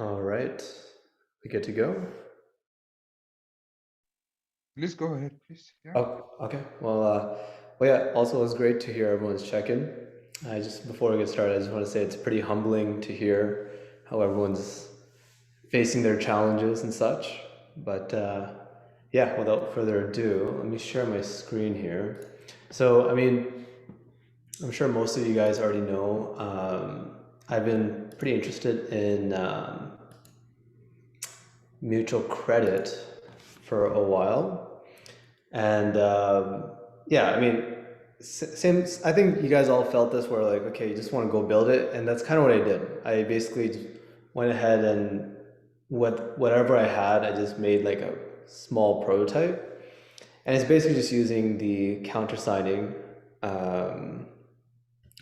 All right, we good to go? Please go ahead, please. Yeah. Oh, okay. Well, yeah. Also, it was great to hear everyone's check-in. Before we get started, I just want to say it's pretty humbling to hear how everyone's facing their challenges and such. But yeah, without further ado, let me share my screen here. So, I mean, I'm sure most of you guys already know. I've been pretty interested in mutual credit for a while. And yeah, I mean, same. I think you guys all felt this, where like, okay, you just want to go build it, and that's kind of what I did. I basically went ahead and whatever I had, I just made like a small prototype, and it's basically just using the countersigning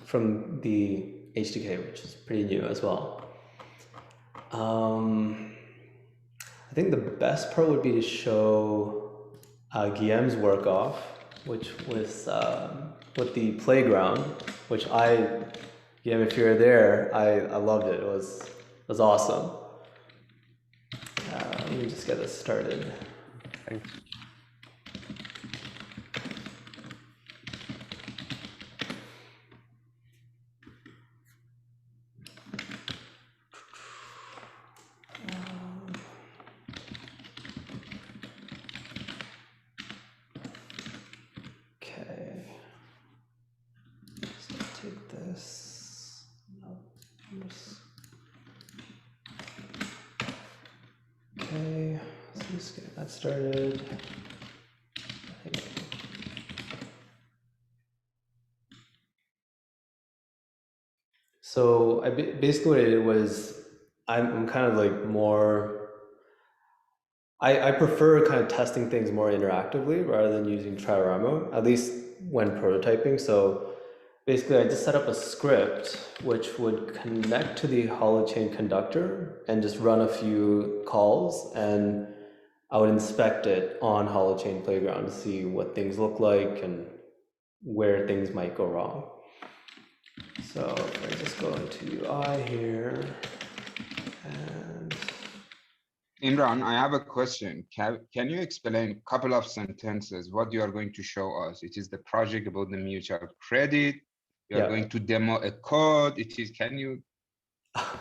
from the HDK, which is pretty new as well. I think the best part would be to show Guillem's work off, which was with the playground, which Guillem, if you're there, I loved it. It was awesome. Let me just get this started. Thanks. Okay. So take this. No, okay, so just get that started. So basically what I did was I'm kind of like more. I prefer kind of testing things more interactively rather than using Triramo, at least when prototyping. So basically, I just set up a script which would connect to the holochain conductor and just run a few calls, and I would inspect it on holochain playground to see what things look like and where things might go wrong. So if I just go into UI here, and Imran, I have a question. Can you explain a couple of sentences what you are going to show us? It is the project about the mutual credit. You are yeah, going to demo a code. It is, can you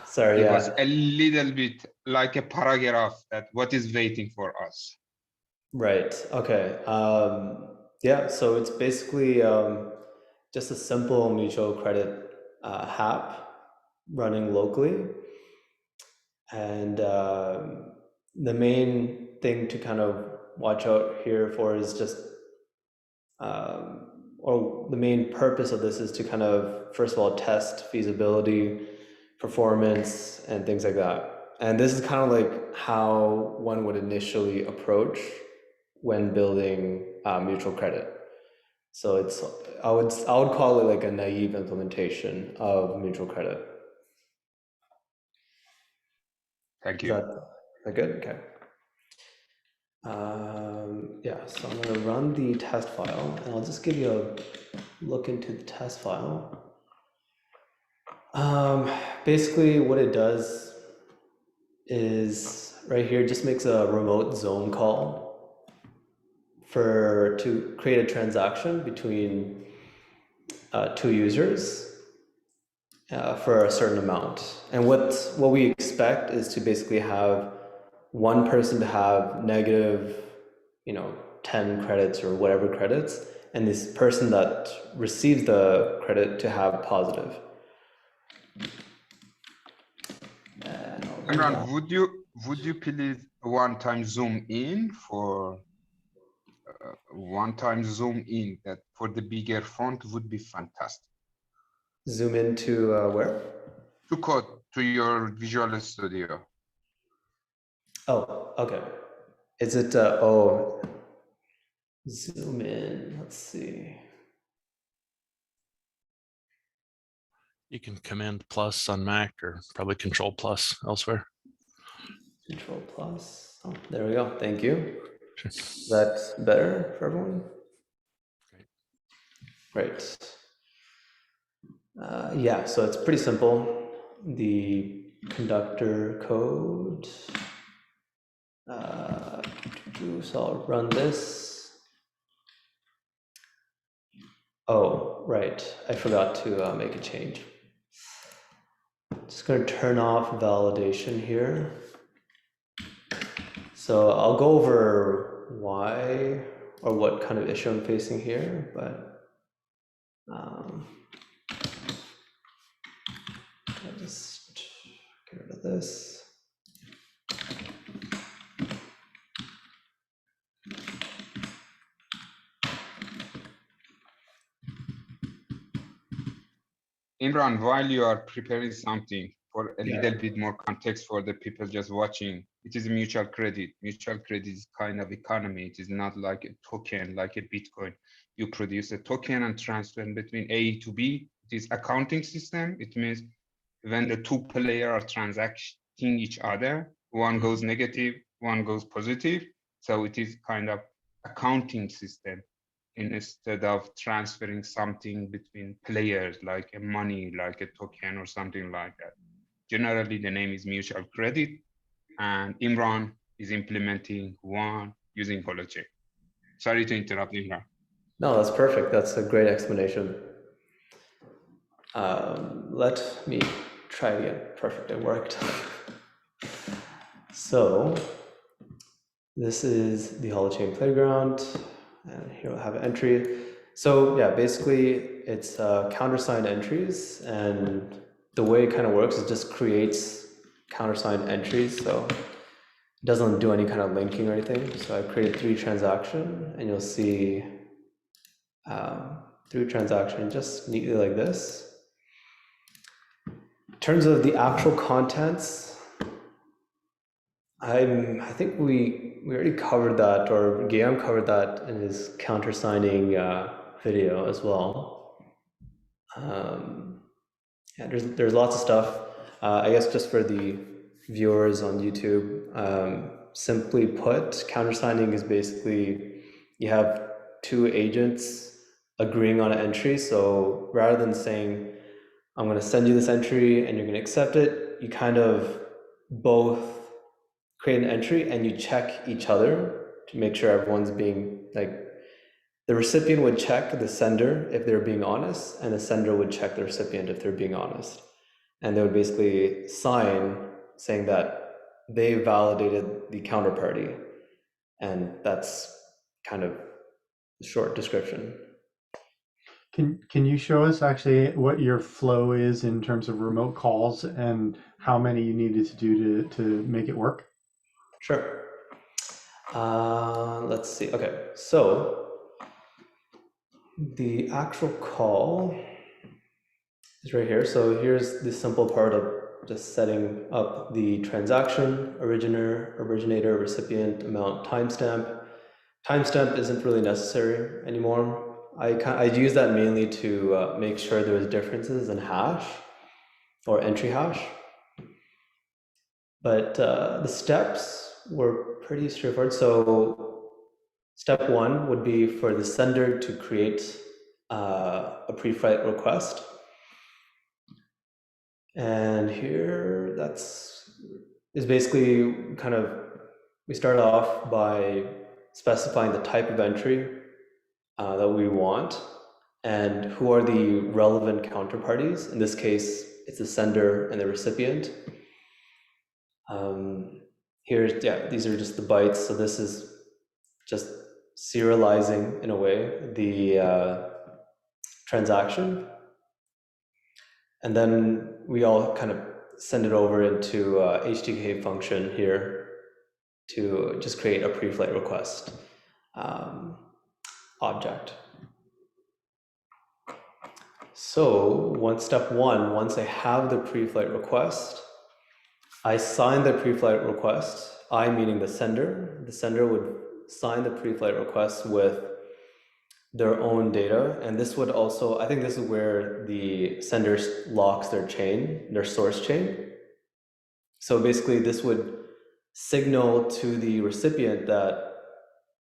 sorry, give yeah. us a little bit like a paragraph that what is waiting for us? Right. Okay. Yeah. So it's basically just a simple mutual credit app running locally, and the main thing to kind of watch out here for is just, or the main purpose of this is to kind of first of all test feasibility, performance, and things like that. And this is kind of like how one would initially approach when building mutual credit. So I would call it like a naive implementation of mutual credit. Thank Is you. that good? Okay. Yeah, so I'm gonna run the test file, and I'll just give you a look into the test file. Basically, what it does is right here just makes a remote zone call to create a transaction between two users for a certain amount. And what we expect is to basically have one person to have negative, 10 credits or whatever credits, and this person that receives the credit to have positive. Imran, would you please one time zoom in for that for the bigger font would be fantastic. Zoom into where? To code to your Visual Studio. Oh, okay. Is it, zoom in, let's see. You can Command plus on Mac or probably Control plus elsewhere. Control plus. Oh, there we go. Thank you. Sure. Is that better for everyone? Great. Yeah, so it's pretty simple. The conductor code. So I'll run this. Oh, right, I forgot to make a change. Just gonna turn off validation here. So I'll go over why or what kind of issue I'm facing here, but I'll just get rid of this. Imran, while you are preparing something for a little bit more context for the people just watching, it is a mutual credit. Mutual credit is kind of economy. It is not like a token, like a Bitcoin. You produce a token and transfer between A to B. It is accounting system. It means when the two players are transacting each other, one goes negative, one goes positive. So it is kind of accounting system instead of transferring something between players like a money, like a token or something like that. Generally, the name is mutual credit, and Imran is implementing one using Holochain. Sorry to interrupt, Imran. No, that's perfect. That's a great explanation. Let me try again. Perfect, it worked. So this is the Holochain playground, and here we'll have an entry. So yeah, basically it's countersigned entries, and the way it kind of works is just creates countersigned entries. So it doesn't do any kind of linking or anything. So I created 3 transaction, and you'll see 3 transaction just neatly like this. In terms of the actual contents, I think we already covered that, or Guillaume covered that in his countersigning video as well. Yeah, there's lots of stuff. I guess just for the viewers on YouTube, simply put, countersigning is basically you have 2 agents agreeing on an entry. So rather than saying, I'm going to send you this entry and you're going to accept it, you kind of both create an entry and you check each other to make sure everyone's being, like, the recipient would check the sender if they're being honest, and the sender would check the recipient if they're being honest. And they would basically sign saying that they validated the counterparty. And that's kind of the short description. Can you show us actually what your flow is in terms of remote calls and how many you needed to do to make it work? Sure. Let's see. Okay, so the actual call is right here. So here's the simple part of just setting up the transaction, originator, recipient, amount, timestamp. Timestamp isn't really necessary anymore. I use that mainly to make sure there's differences in hash or entry hash. But the steps were pretty straightforward. So step 1 would be for the sender to create a pre-flight request. And here is basically kind of, we start off by specifying the type of entry that we want and who are the relevant counterparties. In this case, it's the sender and the recipient. These are just the bytes. So this is just serializing, in a way, the transaction. And then we all kind of send it over into HTTP function here to just create a pre-flight request object. So step 1, once I have the pre-flight request, I sign the pre-flight request, I meaning the sender. The sender would sign the pre-flight request with their own data. And this would also, I think this is where the sender locks their chain, their source chain. So basically this would signal to the recipient that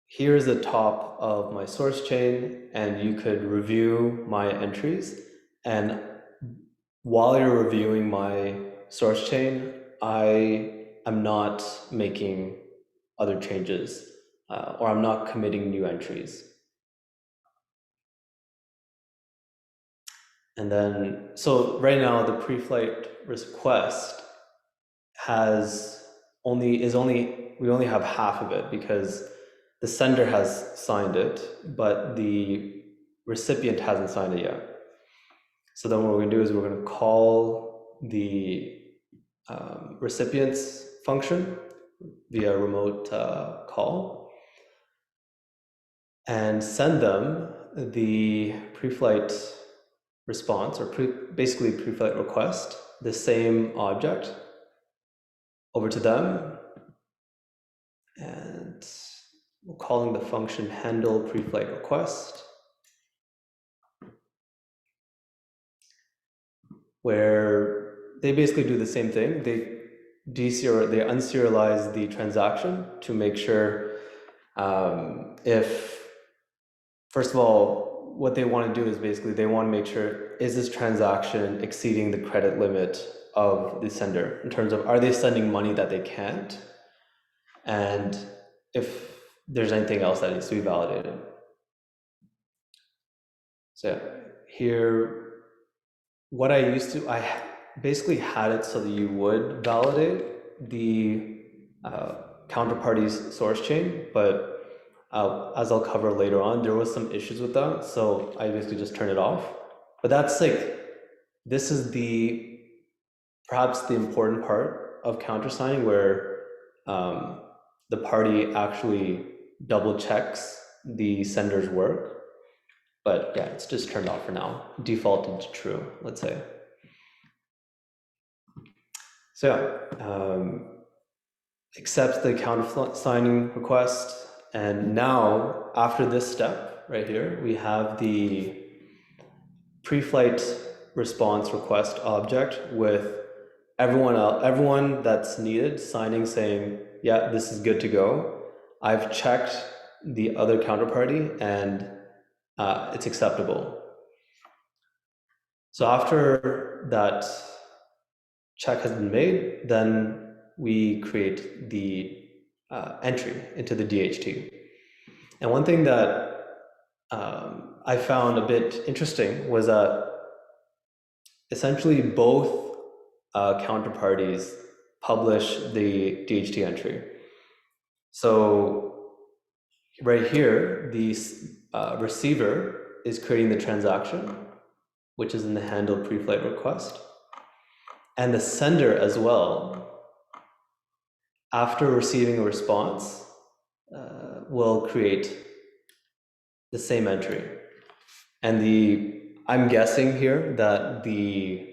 here's the top of my source chain and you could review my entries. And while you're reviewing my source chain, I am not making other changes, or I'm not committing new entries. And then, so right now the pre-flight request we only have half of it because the sender has signed it, but the recipient hasn't signed it yet. So then what we're gonna do is we're gonna call the recipients function via remote call and send them the pre-flight response, or basically pre-flight request, the same object over to them, and we're calling the function handle pre-flight request, where they basically do the same thing. They unserialize the transaction to make sure if, first of all, what they want to do is basically they want to make sure, is this transaction exceeding the credit limit of the sender in terms of, are they sending money that they can't? And if there's anything else that needs to be validated. So here, what I used to, I basically had it so that you would validate the counterparty's source chain, but as I'll cover later on, there was some issues with that, so I basically just turned it off. But that's like, this is perhaps the important part of countersigning, where the party actually double checks the sender's work. But yeah, it's just turned off for now, defaulted to true, let's say. So yeah, accepts the countersigning request. And now, after this step right here, we have the pre-flight response request object with everyone that's needed signing, saying, yeah, this is good to go. I've checked the other counterparty and it's acceptable. So after that check has been made, then we create the entry into the DHT. And one thing that I found a bit interesting was that essentially both counterparties publish the DHT entry. So right here, the receiver is creating the transaction, which is in the handle pre-flight request. And the sender as well, after receiving a response, will create the same entry. And I'm guessing here that the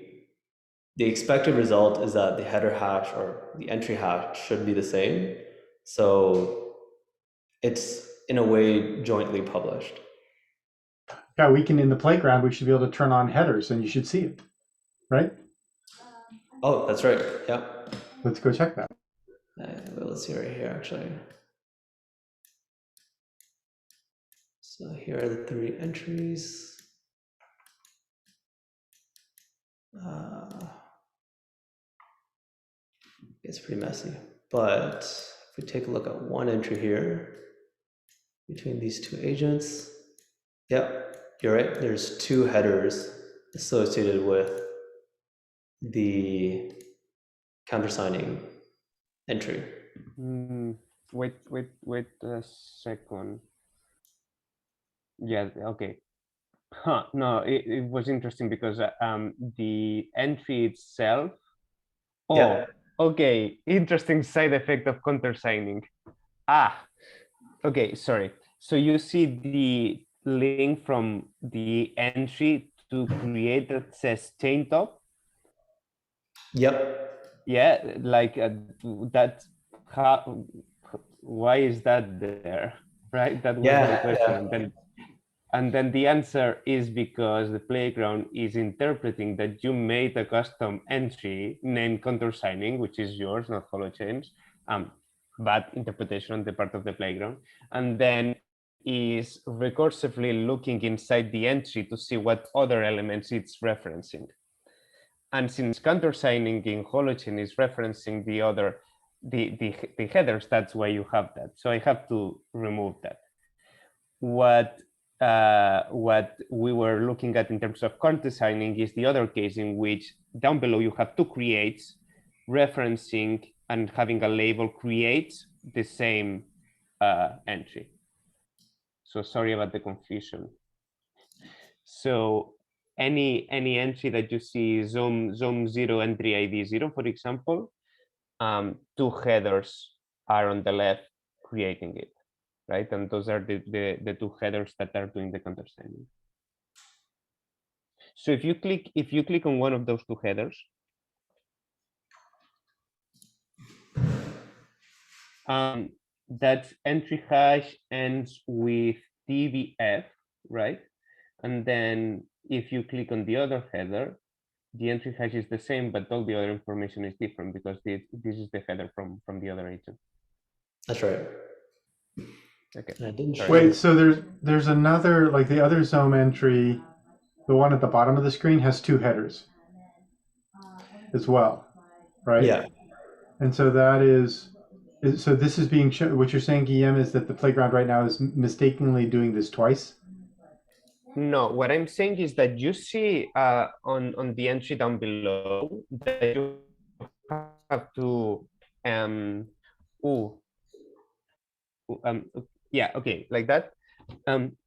expected result is that the header hash or the entry hash should be the same. So it's in a way jointly published. Yeah, in the playground, we should be able to turn on headers and you should see it, right? Oh, that's right, yeah. Let's go check that. Let's see right here, actually. So here are the 3 entries. It's pretty messy, but if we take a look at one entry here between these 2 agents, yep, you're right, there's 2 headers associated with the countersigning entry. Wait a second. Yeah, okay. No, it was interesting because the entry itself. Oh, yeah. Okay. Interesting side effect of countersigning. Okay, sorry. So you see the link from the entry to create that says chain top? Yep. Yeah, like that. Why is that there? Right? That was my question. Yeah. And then the answer is because the playground is interpreting that you made a custom entry named countersigning, which is yours, not Holochain's, bad interpretation on the part of the playground, and then is recursively looking inside the entry to see what other elements it's referencing. And since countersigning in Holochain is referencing the other, the headers, that's why you have that. So I have to remove that. What we were looking at in terms of countersigning is the other case in which down below you have two creates referencing and having a label creates the same entry. So sorry about the confusion. So any entry that you see zone 0 entry ID 0, for example, two headers are on the left creating it, right? And those are the two headers that are doing the countersigning. So if you click on one of those two headers, that entry hash ends with TBF, right? And then if you click on the other header, the entry hash is the same, but all the other information is different because this is the header from the other agent. That's right. Okay. And I didn't show Wait, this. so there's another, like the other Zome entry, the one at the bottom of the screen has two headers as well, right? Yeah. And so that is so this is being shown. What you're saying, Guillaume, is that the playground right now is mistakenly doing this twice. No, what I'm saying is that you see on the entry down below that you have to yeah, okay, like that.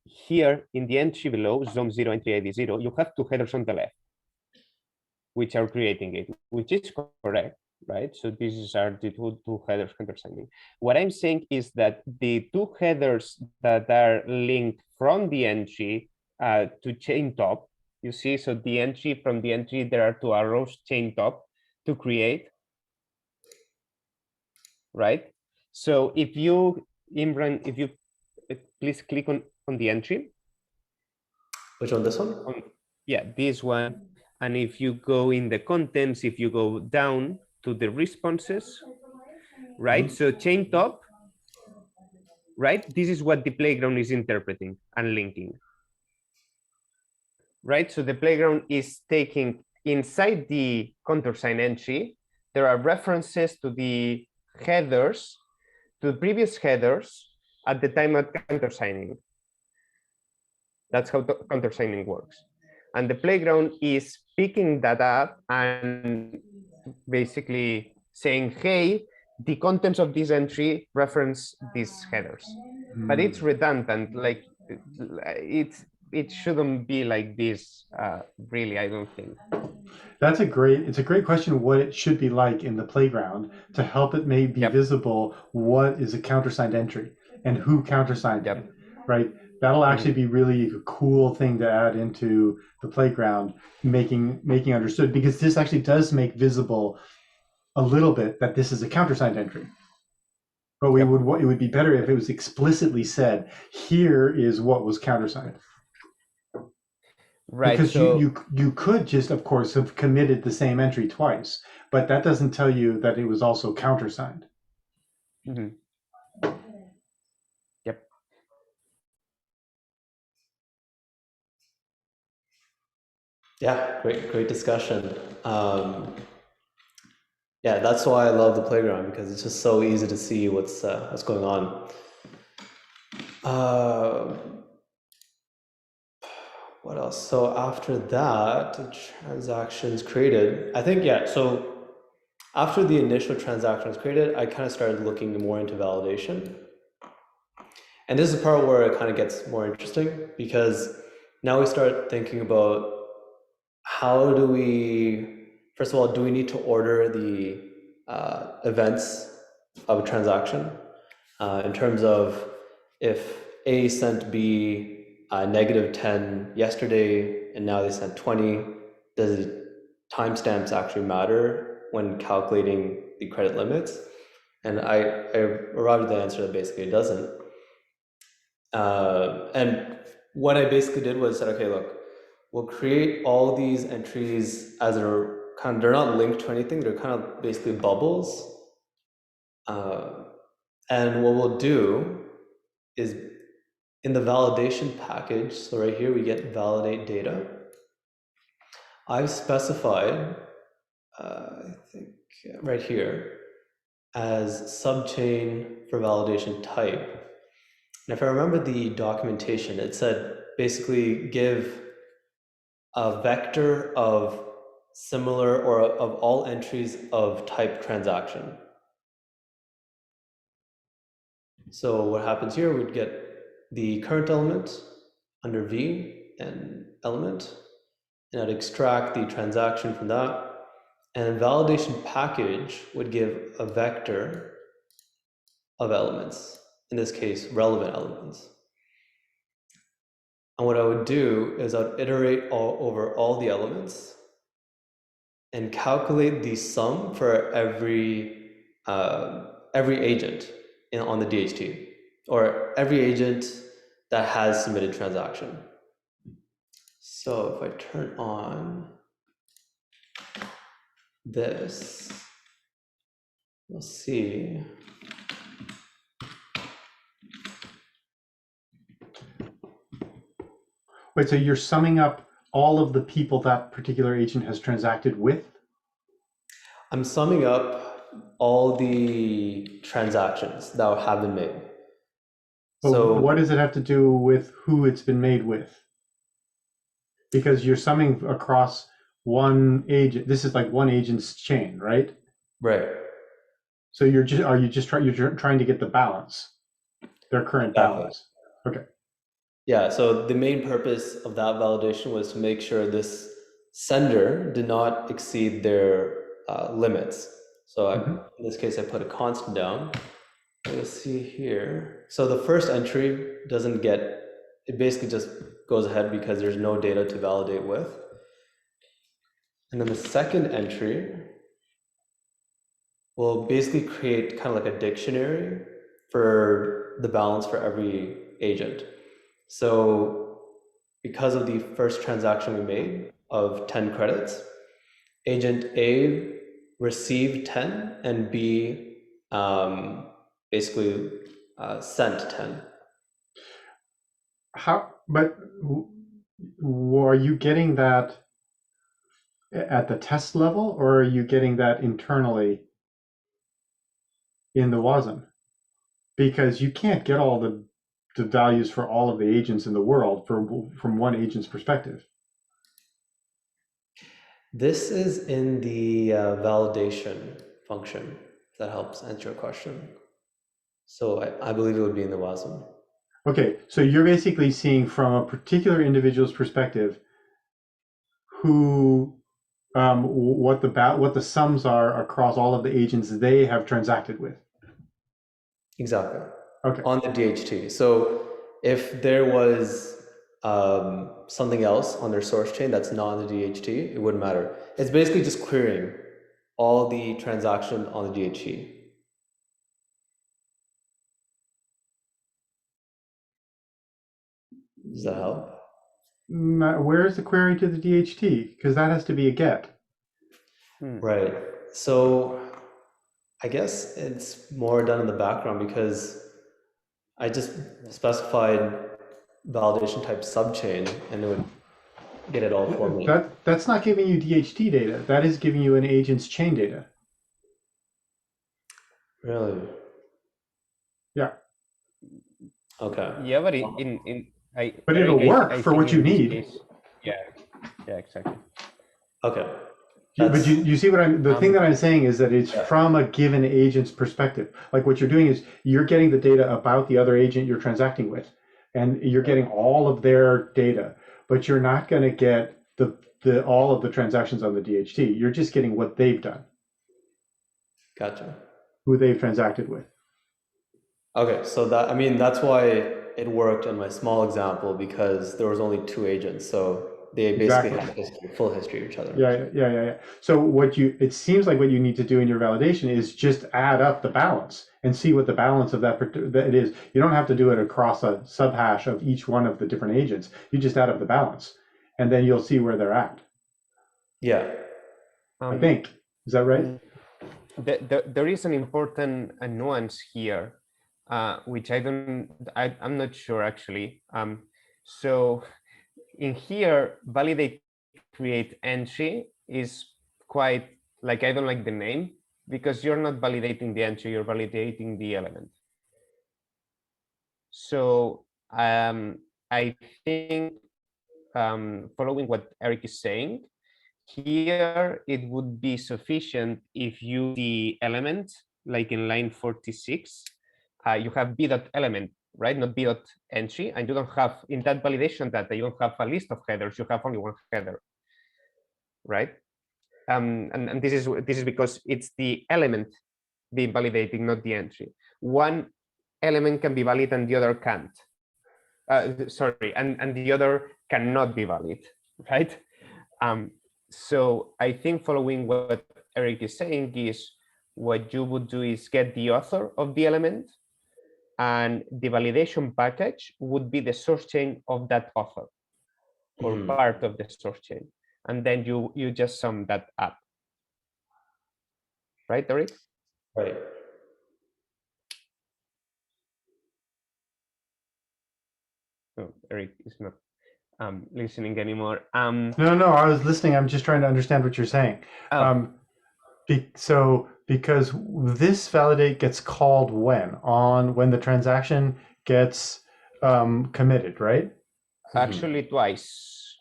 Here in the entry below, zone 0 entry ID 0, you have two headers on the left, which are creating it, which is correct, right? So these are the two headers countersigning. What I'm saying is that the two headers that are linked from the entry to chain top, you see, so the entry from the entry, there are two arrows chain top to create, right? So if you, Imran, if you please click on the entry. Which one, this one? Yeah, this one. And if you go in the contents, if you go down to the responses, right? So chain top, right? This is what the playground is interpreting and linking, right? So the playground is taking inside the countersign entry, there are references to the headers, to the previous headers at the time of countersigning. That's how countersigning works. And the playground is picking that up and basically saying, hey, the contents of this entry reference these headers. But it's redundant, like it shouldn't be like this, really, I don't think. It's a great question what it should be like in the playground to help it be visible what is a countersigned entry and who countersigned it, right? That'll actually be really a cool thing to add into the playground, making understood, because this actually does make visible a little bit that this is a countersigned entry. But it would be better if it was explicitly said, here is what was countersigned. Right. Because so, you could just, of course, have committed the same entry twice, but that doesn't tell you that it was also countersigned. Mm-hmm. Yep. Yeah, great discussion. Yeah, that's why I love the playground, because it's just so easy to see what's going on. What else? So after that, the transactions created. I think, yeah, so after the initial transaction was created, I kind of started looking more into validation. And this is the part where it kind of gets more interesting, because now we start thinking about how do we, first of all, do we need to order the events of a transaction in terms of if A sent B -10 yesterday and now they sent 20, does timestamps actually matter when calculating the credit limits? And I arrived at the answer that basically it doesn't. And what I basically did was said, okay, look, we'll create all these entries as they're not linked to anything, they're kind of basically bubbles. And what we'll do is in the validation package, so right here we get validate data. I've specified I think right here, as subchain for validation type. And if I remember the documentation, it said basically give a vector of similar or of all entries of type transaction. So what happens here, we'd get the current element under V and element, and I'd extract the transaction from that. And validation package would give a vector of elements, in this case, relevant elements. And what I would do is I'd iterate over all the elements and calculate the sum for every agent on the DHT, or every agent that has submitted transaction. So if I turn on this, you'll see Wait, so you're summing up all of the people that particular agent has transacted with? I'm summing up all the transactions that have been made. But So what does it have to do with who it's been made with? Because you're summing across one agent. This is like one agent's chain, right? right. So you're trying to get the balance, their current Exactly. balance. Okay. Yeah, so the main purpose of that validation was to make sure this sender did not exceed their limits. So in this case, I put a constant down. You'll see here. So the first entry doesn't get, it basically just goes ahead because there's no data to validate with. And then the second entry will basically create kind of like a dictionary for the balance for every agent. So because of the first transaction we made of 10 credits, agent A received 10 and B basically sent 10. But are you getting that at the test level, or are you getting that internally in the WASM? Because you can't get all the values for all of the agents in the world from one agent's perspective. This is in the validation function, if that helps answer your question. So I believe it would be in the WASM. Okay, so you're basically seeing from a particular individual's perspective who what the sums are across all of the agents they have transacted with. Exactly. Okay. On the DHT. So if there was something else on their source chain that's not on the DHT, it wouldn't matter. It's basically just querying all the transactions on the DHT. Does that help? Where is the query to the DHT? Because that has to be a get. Right. So I guess it's more done in the background because I just specified validation type subchain and it would get it all for me. That's not giving you DHT data. That is giving you an agent's chain data. Really? Yeah. Okay. Yeah, but But it'll work for what you need. Case, yeah, exactly. Okay. But you see what the thing that I'm saying is that it's from a given agent's perspective. Like what you're doing is you're getting the data about the other agent you're transacting with, and you're getting all of their data, but you're not going to get all of the transactions on the DHT. You're just getting what they've done. Gotcha. Who they've transacted with. Okay, so that's why it worked in my small example, because there was only 2 agents, so they basically have full history of each other. Yeah. So it seems like what you need to do in your validation is just add up the balance and see what the balance of that it is. You don't have to do it across a subhash of each one of the different agents. You just add up the balance, and then you'll see where they're at. Yeah. I think. Is that right? There is an important nuance here, which I'm not sure actually. So in here, validate create entry is quite Like I don't like the name because you're not validating the entry, you're validating the element. So I think following what Eric is saying, here it would be sufficient if you the element, like in line 46, you have b.element, right? Not b.entry, and you don't have in that validation data, you don't have a list of headers, you have only one header, right? And this is because it's the element being validating, not the entry. One element can be valid and the other can't. Sorry, and the other cannot be valid, right? So I think following what Eric is saying is what you would do is get the author of the element, and the validation package would be the source chain of that author or part of the source chain. And then you just sum that up. Right, Eric? Right. Oh, Eric is not listening anymore. No, I was listening. I'm just trying to understand what you're saying. Oh. So because this validate gets called when the transaction gets committed, right? Actually, twice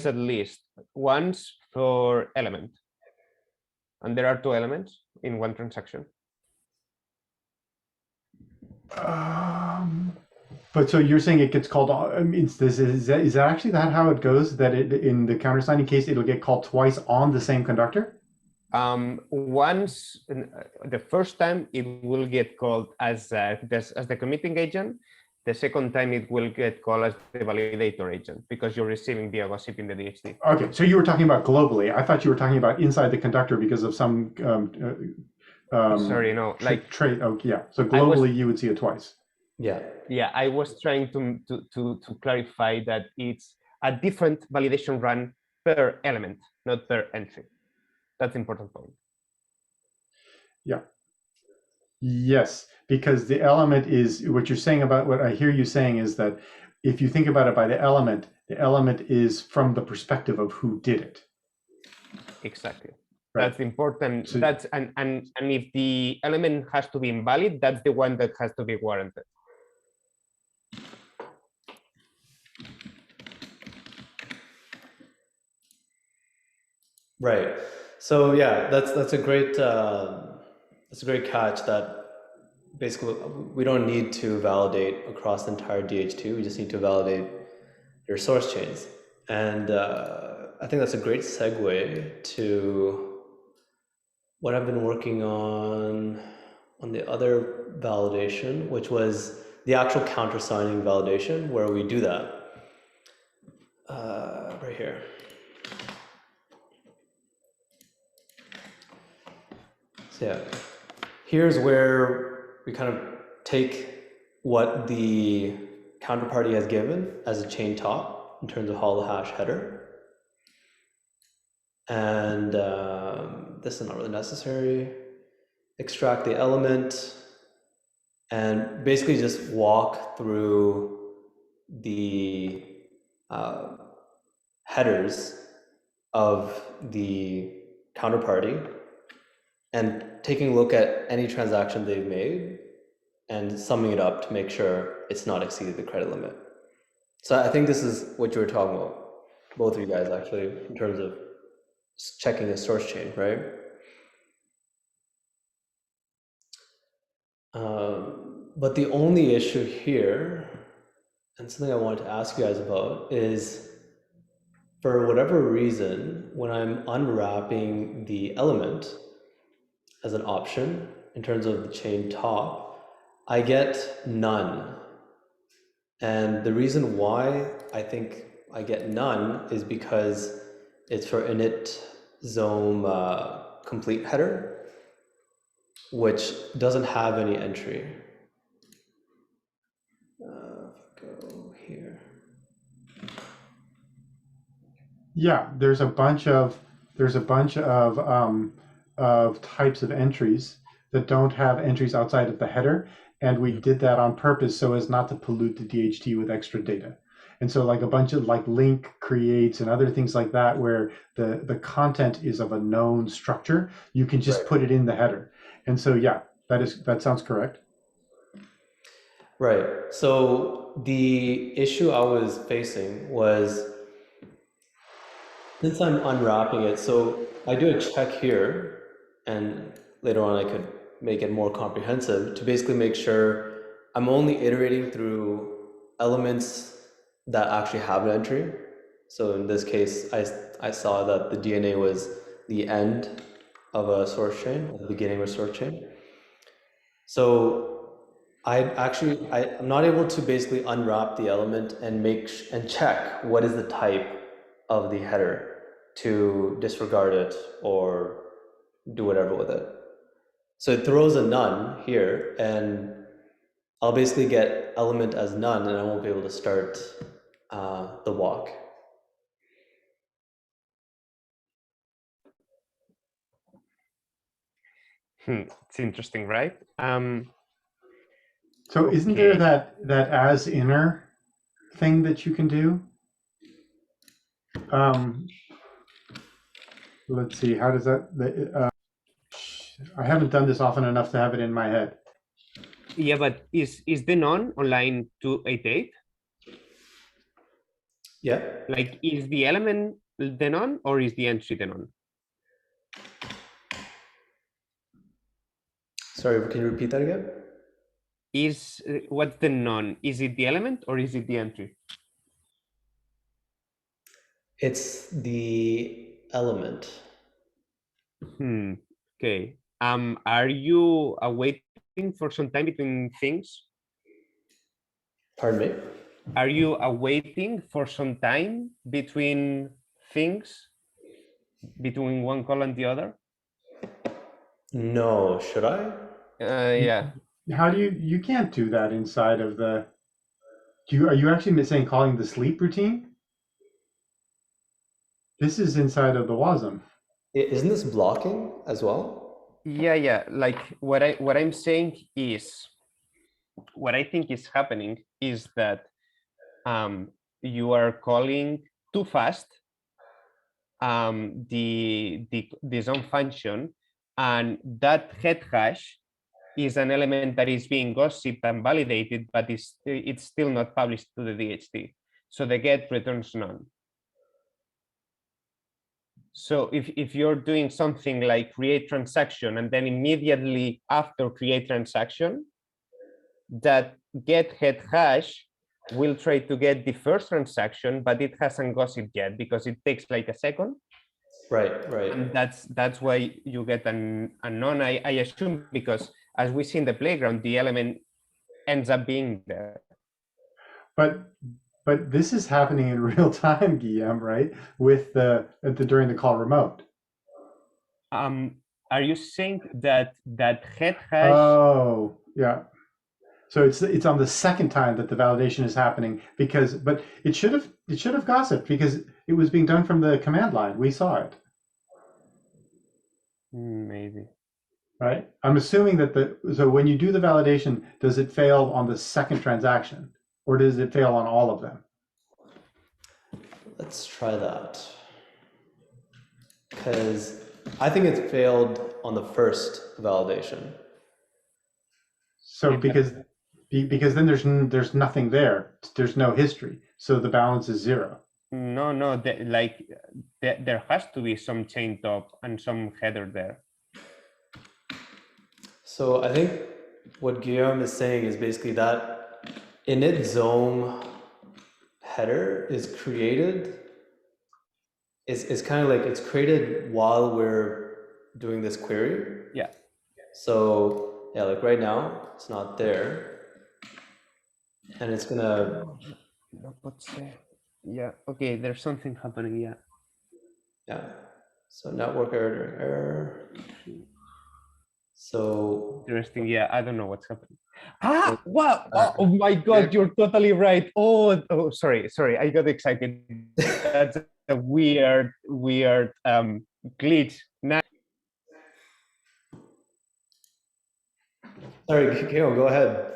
at least. Once for element, and there are two elements in one transaction. But so you're saying it gets called? Is that actually how it goes? That in the countersigning case, it'll get called twice on the same conductor? Once the first time it will get called as the committing agent. The second time it will get called as the validator agent because you're receiving via gossip in the DHT. Okay, so you were talking about globally. I thought you were talking about inside the conductor because of some. Sorry, no, like trait. Oh, yeah. So globally, you would see it twice. Yeah. I was trying to clarify that it's a different validation run per element, not per entry. That's an important point. Yeah. Yes, because the element is what you're saying about what I hear you saying is that if you think about it by the element is from the perspective of who did it. Exactly. Right. That's important. So, that's and if the element has to be invalid, that's the one that has to be warranted. Right. So yeah, that's a great catch. That basically we don't need to validate across the entire DH2. We just need to validate your source chains, and I think that's a great segue to what I've been working on the other validation, which was the actual countersigning validation, where we do that right here. So yeah, here's where we kind of take what the counterparty has given as a chain top in terms of holohash header. And this is not really necessary. Extract the element and basically just walk through the headers of the counterparty and taking a look at any transaction they've made and summing it up to make sure it's not exceeded the credit limit. So I think this is what you were talking about, both of you guys actually, in terms of checking the source chain, right? But the only issue here, and something I wanted to ask you guys about, is for whatever reason, when I'm unwrapping the element as an option in terms of the chain top, I get none. And the reason why I think I get none is because it's for InitZone complete header, which doesn't have any entry. Go here. Yeah, there's a bunch of types of entries that don't have entries outside of the header, and we did that on purpose so as not to pollute the DHT with extra data. And so like a bunch of like link creates and other things like that, where the content is of a known structure, you can just put it in the header. And so, yeah, that sounds correct. Right. So the issue I was facing was, since I'm unwrapping it, so I do a check here, and later on I could make it more comprehensive to basically make sure I'm only iterating through elements that actually have an entry. So in this case, I saw that the DNA was the end of a source chain, or the beginning of a source chain. So I'm not able to basically unwrap the element and and check what is the type of the header to disregard it or do whatever with it. So it throws a none here, and I'll basically get element as none, and I won't be able to start the walk. It's interesting, right? So isn't there that as inner thing that you can do? Let's see, how does that? I haven't done this often enough to have it in my head. Yeah, but is the none on line 288? Yeah. Like, is the element the none or is the entry the none? Sorry, can you repeat that again? Is what's the none? Is it the element or is it the entry? It's the element. Okay. Are you waiting for some time between things? Pardon me? Are you awaiting for some time between things, between one call and the other? No, should I? Yeah. How do you can't do that inside of the, are you actually saying calling the sleep routine? This is inside of the WASM. Isn't this blocking as well? Yeah. Like what I'm saying is, what I think is happening is that you are calling too fast the zone function, and that head hash is an element that is being gossiped and validated, but it's still not published to the DHT. So the get returns none. So if you're doing something like create transaction and then immediately after create transaction, that get head hash will try to get the first transaction, but it hasn't gossiped yet because it takes like a second. Right. And that's why you get a none, I assume, because as we see in the playground, the element ends up being there. But this is happening in real time, Guillaume, right? With the during the call remote. Are you saying that head hash? Oh, yeah. So it's on the second time that the validation is happening, but it should have gossiped because it was being done from the command line. We saw it. Maybe. Right. I'm assuming that so when you do the validation, does it fail on the second transaction, or does it fail on all of them? Let's try that. Because I think it's failed on the first validation. So because then there's nothing there. There's no history. So the balance is 0. No. There has to be some chain top and some header there. So I think what Guillaume is saying is basically that InitZone header is created. It's kind of like it's created while we're doing this query. Yeah. So yeah, like right now it's not there, and it's gonna. Yeah. Okay. There's something happening. Yeah. Yeah. So network error. So interesting. Yeah, I don't know what's happening. Wow! Oh my God, you're totally right. Oh, sorry. I got excited. That's a weird glitch. Now, sorry, Guillaume, go ahead.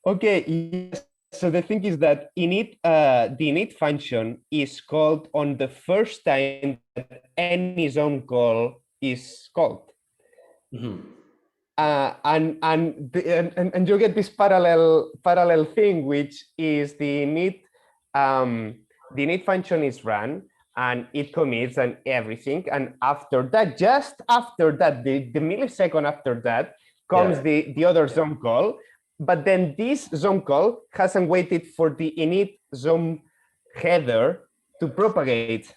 okay. Yes. so the thing is that the init function is called on the first time that any zone call is called. And you get this parallel thing, which is the init function is run and it commits and everything, and after that, just after that, the millisecond after that comes the other zone call. But then this zone call hasn't waited for the init zone header to propagate.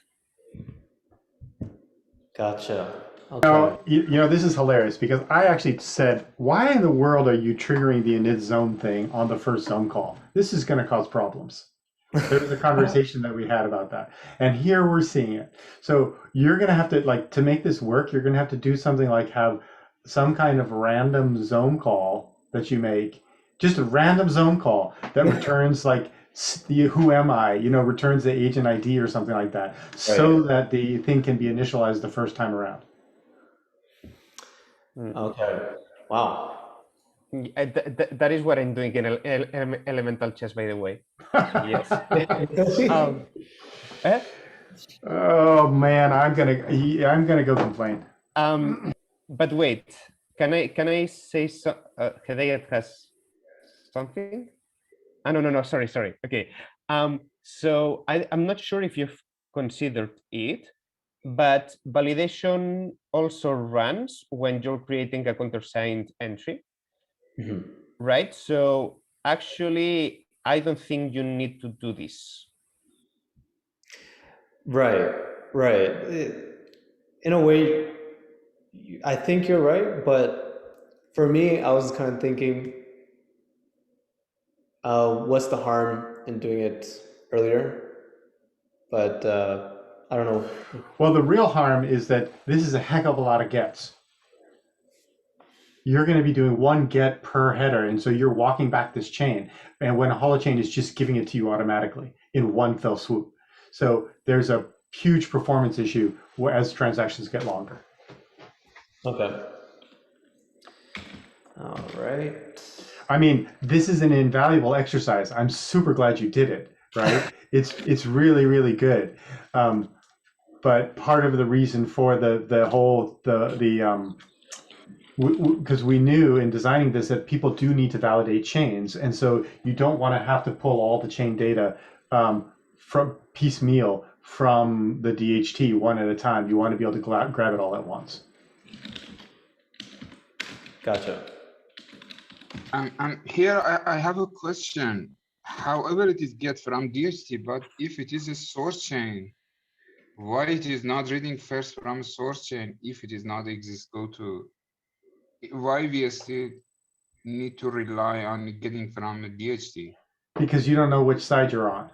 Gotcha. Okay. Now, you know, this is hilarious because I actually said, why in the world are you triggering the InitZone thing on the first zone call? This is going to cause problems. There was a conversation that we had about that. And here we're seeing it. So you're going to have to, like, to make this work, you're going to have to do something like have some kind of random zone call that you make, just a random zone call that returns like who am I, you know, returns the agent ID or something like that, so that the thing can be initialized the first time around. Okay. Wow. That is what I'm doing in elemental chess, by the way. Yes. Oh man, I'm gonna go complain. But wait, can I say so? Hedayat has something. No. Sorry. Okay. So I'm not sure if you've considered it, but validation also runs when you're creating a countersigned entry, right? So actually, I don't think you need to do this. Right. In a way, I think you're right, but for me, I was kind of thinking, what's the harm in doing it earlier? But I don't know. Well, the real harm is that this is a heck of a lot of gets. You're going to be doing one get per header, and so you're walking back this chain. And when a holochain is just giving it to you automatically in one fell swoop. So there's a huge performance issue as transactions get longer. Okay. All right. I mean, this is an invaluable exercise. I'm super glad you did it, right? It's really, really good. But part of the reason for because we knew in designing this that people do need to validate chains, and so you don't want to have to pull all the chain data from piecemeal from the DHT one at a time. You want to be able to grab it all at once. Gotcha. Here I have a question. However, it is get from DHT, but if it is a source chain, why it is not reading first from source chain if it is not exist go to? Why we still need to rely on getting from the DHT? Because you don't know which side you're on.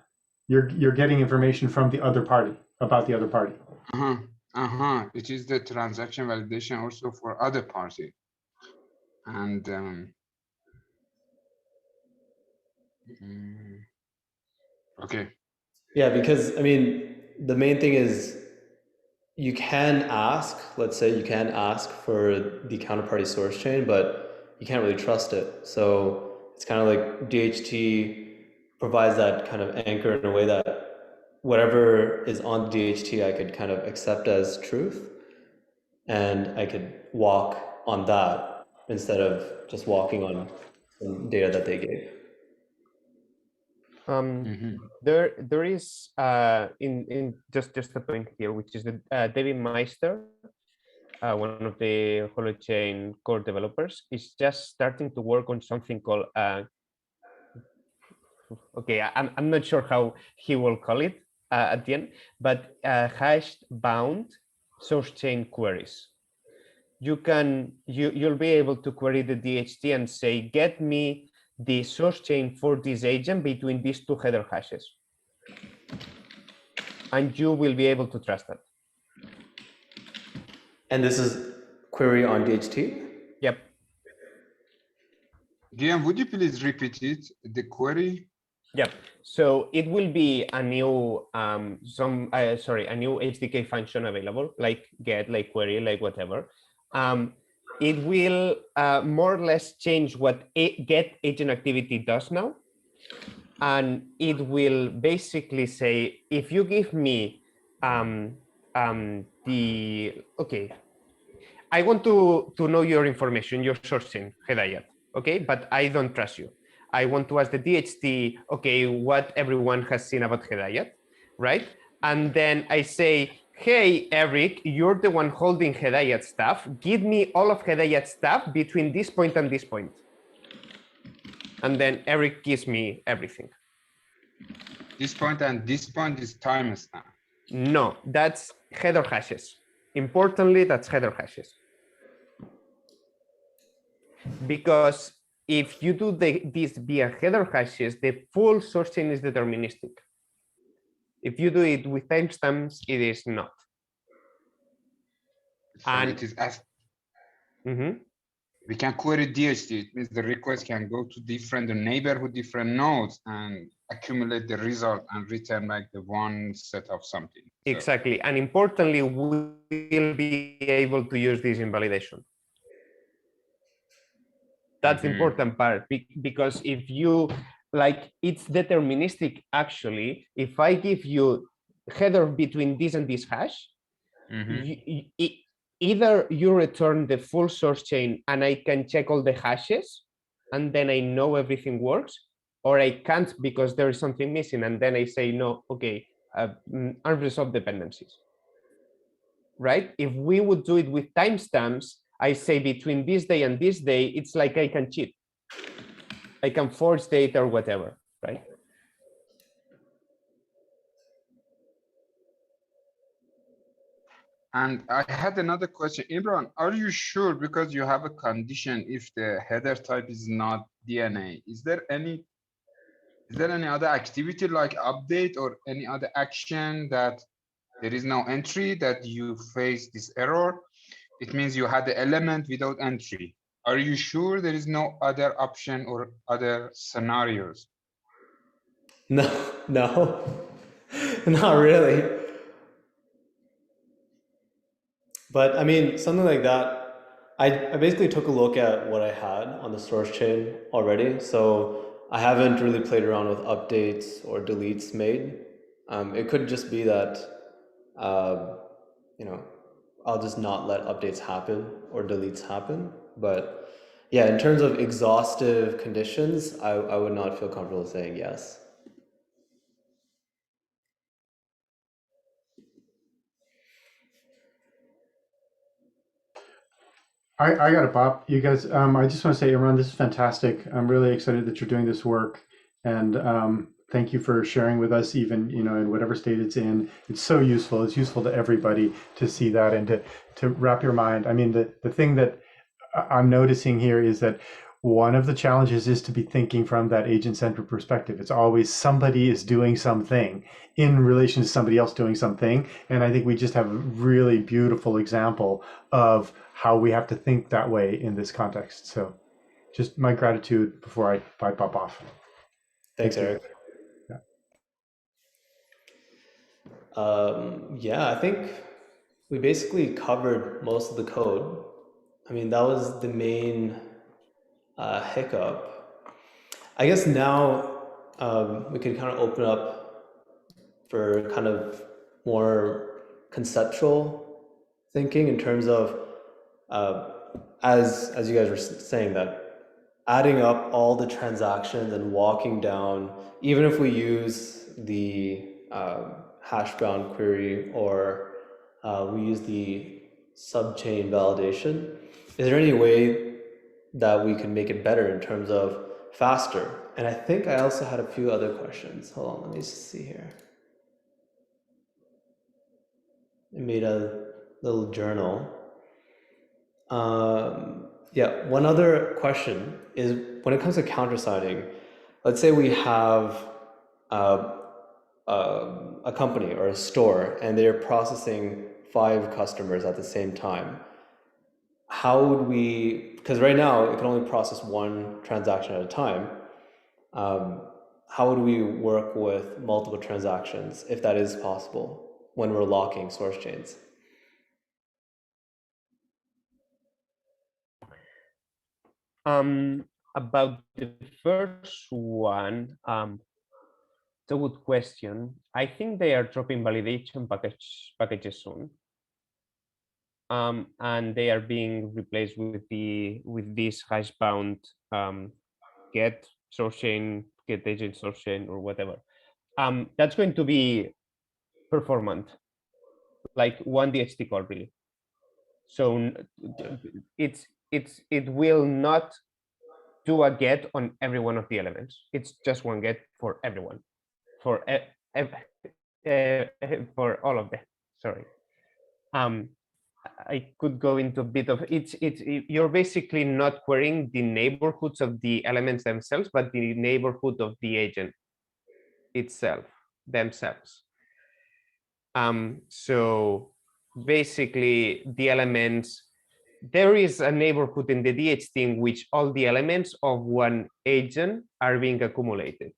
You're getting information from the other party about the other party. It is the transaction validation also for other party. And okay. Yeah, because I mean, the main thing is you can ask, let's say you can ask for the counterparty source chain, but you can't really trust it. So it's kind of like DHT provides that kind of anchor in a way that whatever is on DHT, I could kind of accept as truth, and I could walk on that instead of just walking on some data that they gave. There is in just a point here, which is that David Meister, one of the Holochain core developers, is just starting to work on something called okay, I'm not sure how he will call it at the end, but hashed bound source chain queries. You'll be able to query the DHT and say, get me the source chain for this agent between these two header hashes. And you will be able to trust that. And this is query on DHT? Yep. Guillaume, would you please repeat it, the query? Yep. So it will be a new a new HDK function available, like get, like query, like whatever. It will more or less change what get agent activity does now, and it will basically say, if you give me okay, I want to know your information, your source chain, hApps, okay, but I don't trust you. I want to ask the DHT, okay, what everyone has seen about hApps, right? And then I say, hey, Eric, you're the one holding hApps stuff. Give me all of hApps stuff between this point and this point. And then Eric gives me everything. This point and this point is timestamp. No, that's header hashes. Importantly, that's header hashes. Because if you do this via header hashes, the full source chain is deterministic. If you do it with timestamps, it is not. So And it is as we can query DHT. It means the request can go to different neighborhood, different nodes, and accumulate the result and return back the one set of something. So, exactly. And importantly, we will be able to use this in validation. That's the important part, because if you like, it's deterministic. Actually, if I give you header between this and this hash, either you return the full source chain and I can check all the hashes and then I know everything works, or I can't because there is something missing and then I say no, okay, unresolved dependencies, right? If we would do it with timestamps, I say between this day and this day, it's like I can cheat. I can forge data or whatever, right? and I had another question. Imran, are you sure, because you have a condition, if the header type is not DNA, is there any other activity like update or any other action that there is no entry that you face this error? It means you had the element without entry. Are you sure there is no other option or other scenarios? No, no, not really. But I mean, something like that, I basically took a look at what I had on the source chain already. So I haven't really played around with updates or deletes made. It could just be that, you know, I'll just not let updates happen or deletes happen. But yeah, in terms of exhaustive conditions, I would not feel comfortable saying yes. I got it, Bob. You guys, I just want to say, Imran, this is fantastic. I'm really excited that you're doing this work, and thank you for sharing with us, even in whatever state it's in. It's so useful. It's useful to everybody to see that and to wrap your mind. I mean, the thing that I'm noticing here is that one of the challenges is to be thinking from that agent-centered perspective. It's always somebody is doing something in relation to somebody else doing something. And I think we just have a really beautiful example of how we have to think that way in this context. So just my gratitude before I pop off. Thanks, Eric. Yeah, I think we basically covered most of the code. I mean, that was the main hiccup. I guess now we can kind of open up for kind of more conceptual thinking in terms of, as you guys were saying, that adding up all the transactions and walking down, even if we use the hash-bound query or we use the subchain validation, is there any way that we can make it better in terms of faster? And I think I also had a few other questions. Hold on, let me just see here. I made a little journal. Yeah, one other question is, when it comes to countersigning, let's say we have a company or a store and they're processing 5 customers at the same time. How would we, because right now it can only process 1 transaction at a time, how would we work with multiple transactions if that is possible when we're locking source chains? About the first one, It's a good question. I think they are dropping validation packages soon. And they are being replaced with this hash bound get source chain, get agent source chain, or whatever. That's going to be performant, like one DHT call really. So it will not do a get on every one of the elements. It's just one get for everyone, for for all of them. Sorry. I could go into a bit of you're basically not querying the neighborhoods of the elements themselves, but the neighborhood of the agent itself, themselves. So basically the elements, there is a neighborhood in the DHT in which all the elements of one agent are being accumulated.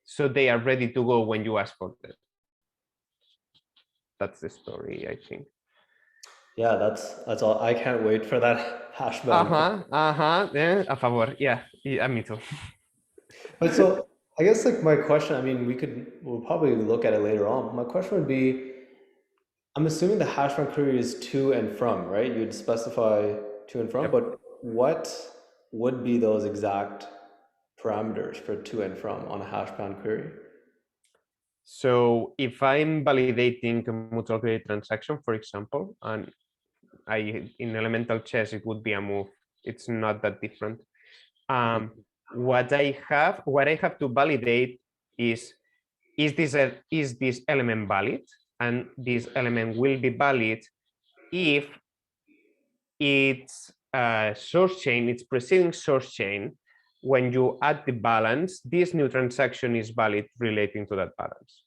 So they are ready to go when you ask for them. That's the story, I think. Yeah, that's all. I can't wait for that hash bound. Yeah, a favor. Yeah, me too. But so I guess like my question, I mean, we'll probably look at it later on. My question would be, I'm assuming the hash bound query is to and from, right? You'd specify to and from, Yep. but what would be those exact parameters for to and from on a hash bound query? So if I'm validating a mutual credit transaction, for example, and in elemental chess, it would be a move. It's not that different. What I have to validate is this element valid? And this element will be valid if its source chain, its preceding source chain, when you add the balance, this new transaction is valid relating to that balance,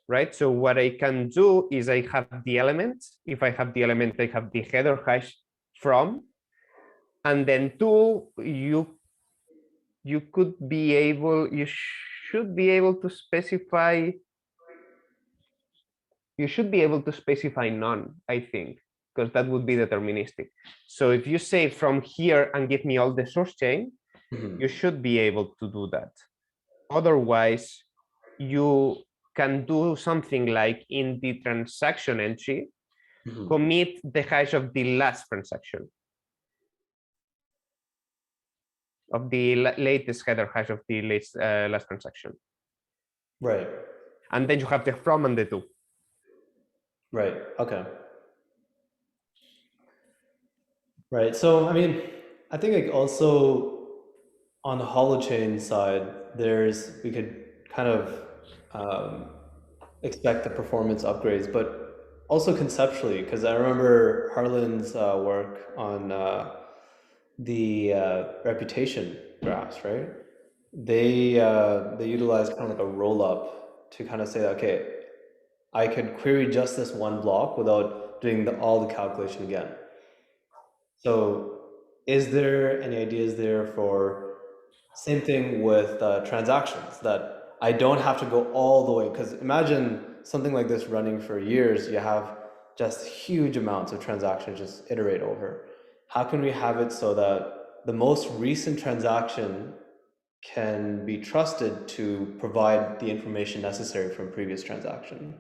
right? So what I can do is I have the element. If I have the element, I have the header hash from, and then you should be able to specify. You should be able to specify none, I think, because that would be deterministic. So if you say from here and give me all the source chain, you should be able to do that. Otherwise, you can do something like in the transaction entry, commit the hash of the last transaction, of the latest header hash of the last transaction. Right. And then you have the from and the to. Right. Okay. Right. So, I mean, I think like also on the Holochain side, we could kind of expect the performance upgrades, but also conceptually, because I remember Harlan's work on the reputation graphs, right? They utilize kind of like a roll up to kind of say, okay, I could query just this one block without doing all the calculation again. So is there any ideas there for same thing with transactions, that I don't have to go all the way? Because imagine something like this running for years, you have just huge amounts of transactions just iterate over. How can we have it so that the most recent transaction can be trusted to provide the information necessary from previous transaction?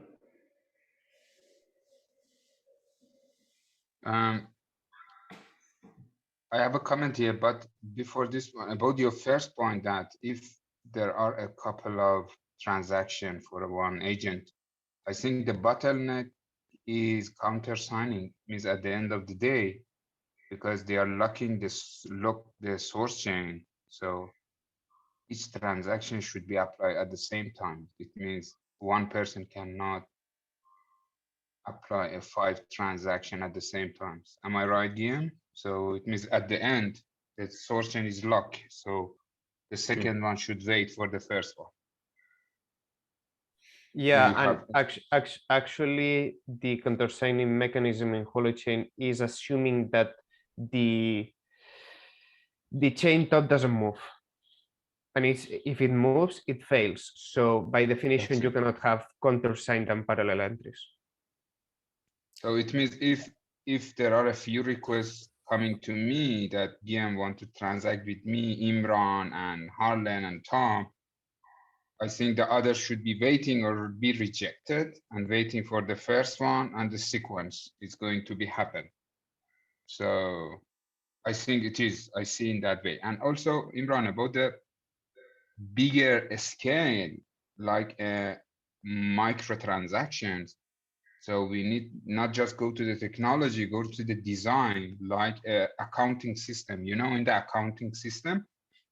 I have a comment here, but before this one, about your first point, that if there are a couple of transactions for one agent, I think the bottleneck is countersigning. Means at the end of the day, because they are locking the source chain, so each transaction should be applied at the same time. It means one person cannot apply a 5 transaction at the same time. Am I right, Guillaume? So it means at the end, the source chain is locked. So the second one should wait for the first one. Yeah, and actually, the countersigning mechanism in Holochain is assuming that the chain top doesn't move. And if it moves, it fails. So by definition, you cannot have countersigned and parallel entries. So it means if there are a few requests coming to me that DM want to transact with me, Imran and Harlan and Tom, I think the others should be waiting or be rejected and waiting for the first one, and the sequence is going to be happen. So I think it is, I see in that way. And also, Imran, about the bigger scale, like microtransactions. So we need not just go to the technology, go to the design, like accounting system. You know, in the accounting system,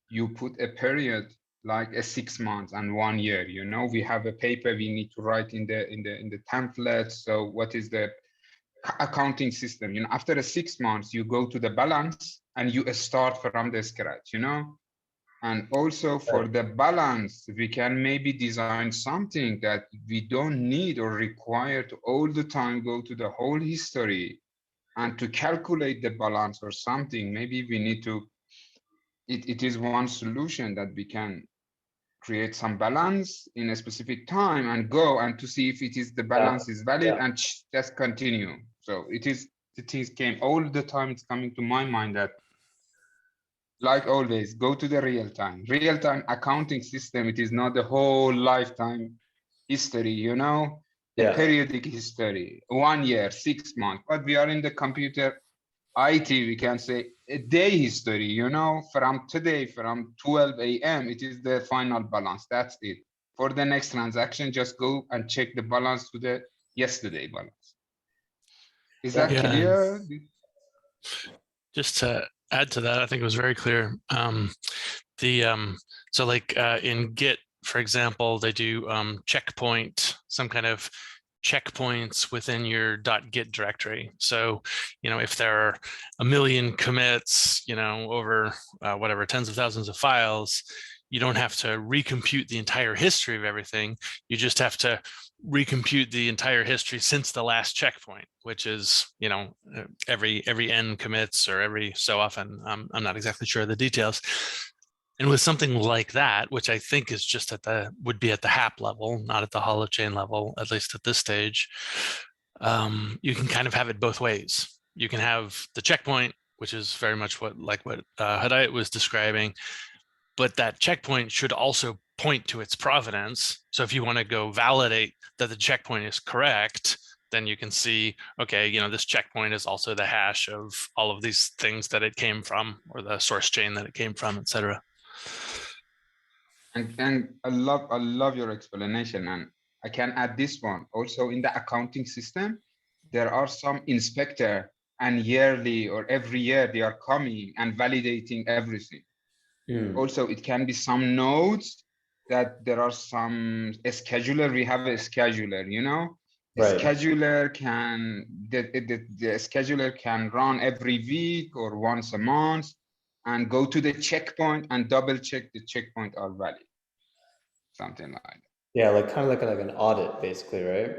you put a period like a 6 months and 1 year. You know, we have a paper we need to write in the template. So what is the accounting system? You know, after 6 months, you go to the balance and you start from the scratch. You know, and also for the balance, we can maybe design something that we don't need or require to all the time go to the whole history and to calculate the balance or something. Maybe we need to, it is one solution that we can create some balance in a specific time and go and to see if it is the balance is valid and just continue. So it is, the things came all the time. It's coming to my mind that, like always, go to the real-time accounting system. It is not the whole lifetime history, you know, a periodic history, 1 year, 6 months. But we are in the computer IT, we can say a day history, you know, from today, from 12 a.m., it is the final balance. That's it. For the next transaction, just go and check the balance to the yesterday balance. Is that clear? Just to add to that, I think it was very clear. So like in Git, for example, they do checkpoint, some kind of checkpoints within your .git directory. So, you know, if there are 1 million commits, you know, over whatever, tens of thousands of files, you don't have to recompute the entire history of everything. You just have to recompute the entire history since the last checkpoint, which is, you know, every n commits or every so often. I'm not exactly sure of the details. And with something like that, which I think is just would be at the hApp level, not at the Holochain level, at least at this stage, you can kind of have it both ways. You can have the checkpoint, which is very much what Hidayat was describing, but that checkpoint should also point to its provenance. So if you want to go validate that the checkpoint is correct, then you can see, okay, you know, this checkpoint is also the hash of all of these things that it came from, or the source chain that it came from, etc. And I love your explanation, and I can add this one also. In the accounting system, there are some inspector, and yearly or every year they are coming and validating everything. Also, it can be some nodes that there are some scheduler. We have a scheduler, you know, a scheduler can, the scheduler can run every week or once a month and go to the checkpoint and double check the checkpoint are valid. Something like that. Yeah, like kind of like an audit, basically, right?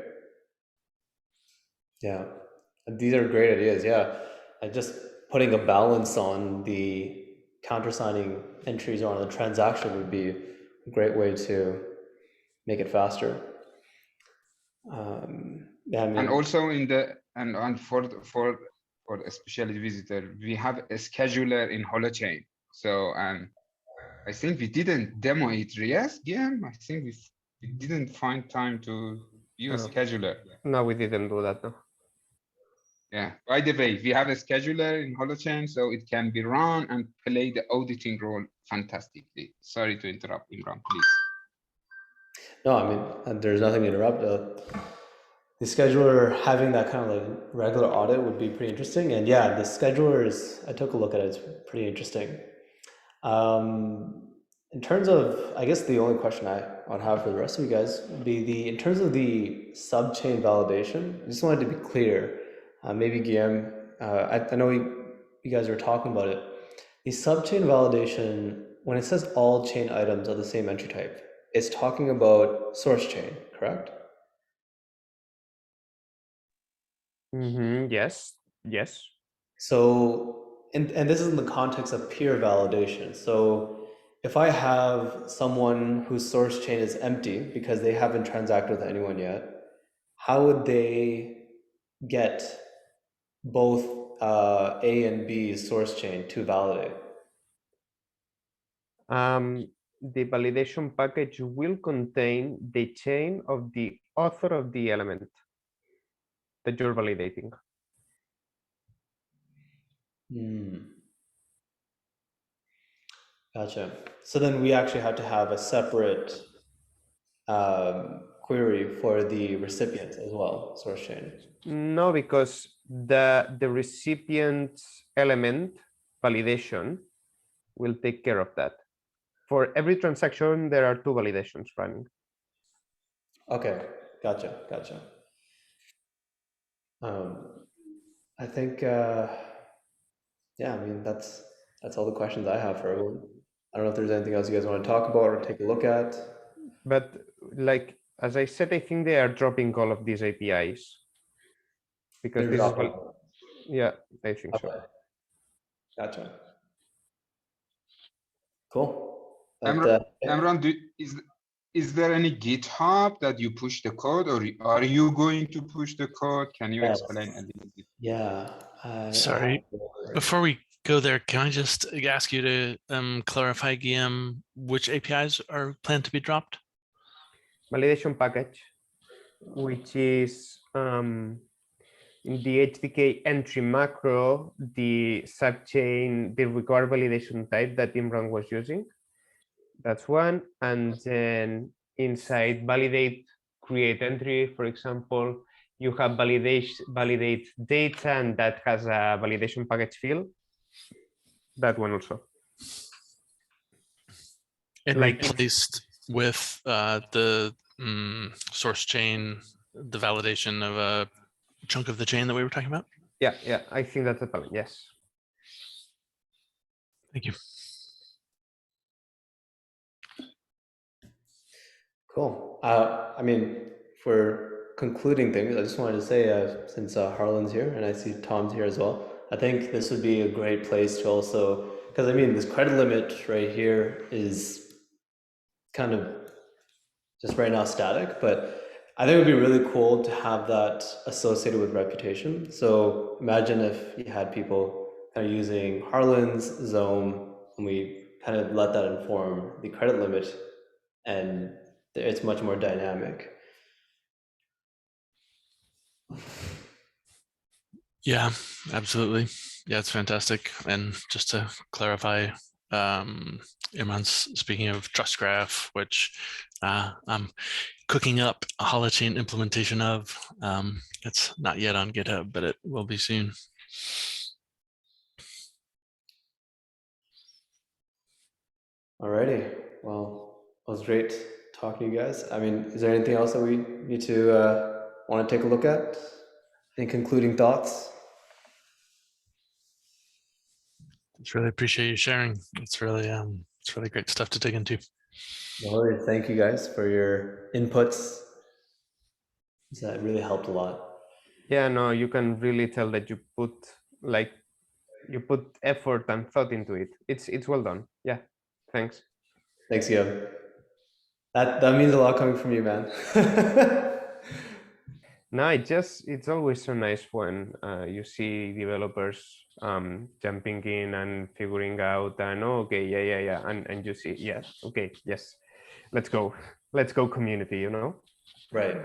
Yeah, these are great ideas. Yeah, and just putting a balance on the countersigning entries on the transaction would be a great way to make it faster. Yeah, I mean, and also in the and for especially visitor, we have a scheduler in Holochain. So I think we didn't demo it. Yes, game. I think we didn't find time to use scheduler. No, we didn't do that. No. Yeah. By the way, we have a scheduler in Holochain, so it can be run and play the auditing role fantastically. Sorry to interrupt, Imran, please. no, I mean, there's nothing to interrupt. The scheduler having that kind of like regular audit would be pretty interesting. And yeah, the scheduler is, I took a look at it, it's pretty interesting. In terms of, I guess the only question I would have for the rest of you guys would be in terms of the subchain validation, I just wanted to be clear, maybe Guillaume, I know you guys were talking about it. The subchain validation, when it says all chain items are the same entry type, it's talking about source chain, correct? Yes. Yes. So, and this is in the context of peer validation. So if I have someone whose source chain is empty because they haven't transacted with anyone yet, how would they get both A and B source chain to validate? the validation package will contain the chain of the author of the element that you're validating. Gotcha. So then we actually have to have a separate query for the recipient as well, source chain. No, because the recipient element validation will take care of that. For every transaction, there are 2 validations running. Okay, gotcha. I think, yeah, I mean, that's all the questions I have for everyone. I don't know if there's anything else you guys want to talk about or take a look at. But like, as I said, I think they are dropping all of these APIs. Because They're this is, dropping. yeah, I think so. Okay. Gotcha. Cool. Imran, Yeah. Imran, is there any GitHub that you push the code, or are you going to push the code? Can you explain a little bit? Yeah. Sorry, before we go there, can I just ask you to clarify, Guillaume, which APIs are planned to be dropped? Validation package, which is in the HTTP entry macro, the subchain, the required validation type that Imran was using. That's one. And then inside validate create entry, for example, you have validate data, and that has a validation package field. That one also. And Like replaced with the source chain, the validation of a chunk of the chain that we were talking about? Yeah, I think that's the problem. Yes. Thank you. Cool. I mean, for concluding things, I just wanted to say, since Harlan's here and I see Tom's here as well, I think this would be a great place to also, because I mean, this credit limit right here is kind of just right now static, but I think it would be really cool to have that associated with reputation. So imagine if you had people kind of using Harlan's zone, and we kind of let that inform the credit limit, and it's much more dynamic. Yeah, absolutely. Yeah, it's fantastic. And just to clarify, Imran's speaking of Trust Graph, which I'm cooking up a Holochain implementation of. It's not yet on GitHub, but it will be soon. Alrighty, well, it was great talking to you guys. I mean, is there anything else that we need to want to take a look at? Any concluding thoughts? Just really appreciate you sharing. It's really great stuff to dig into. No worries. Thank you guys for your inputs. That really helped a lot. Yeah, no, you can really tell that you put effort and thought into it. It's well done. Yeah, thanks. Thanks, Guillaume. That means a lot coming from you, man. No, it's always so nice when you see developers jumping in and figuring out, and oh, okay, yeah, and you see, yeah, okay, yes, let's go community, you know. Right.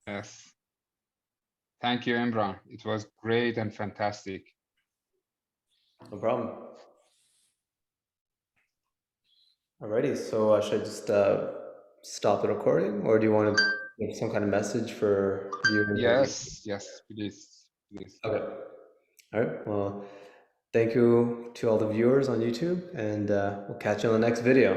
Yes. Thank you, Imran. It was great and fantastic. No problem. Alrighty, so should I just stop the recording, or do you want to give some kind of message for viewers? Yes, please. Okay. All right. Well, thank you to all the viewers on YouTube, and we'll catch you on the next video.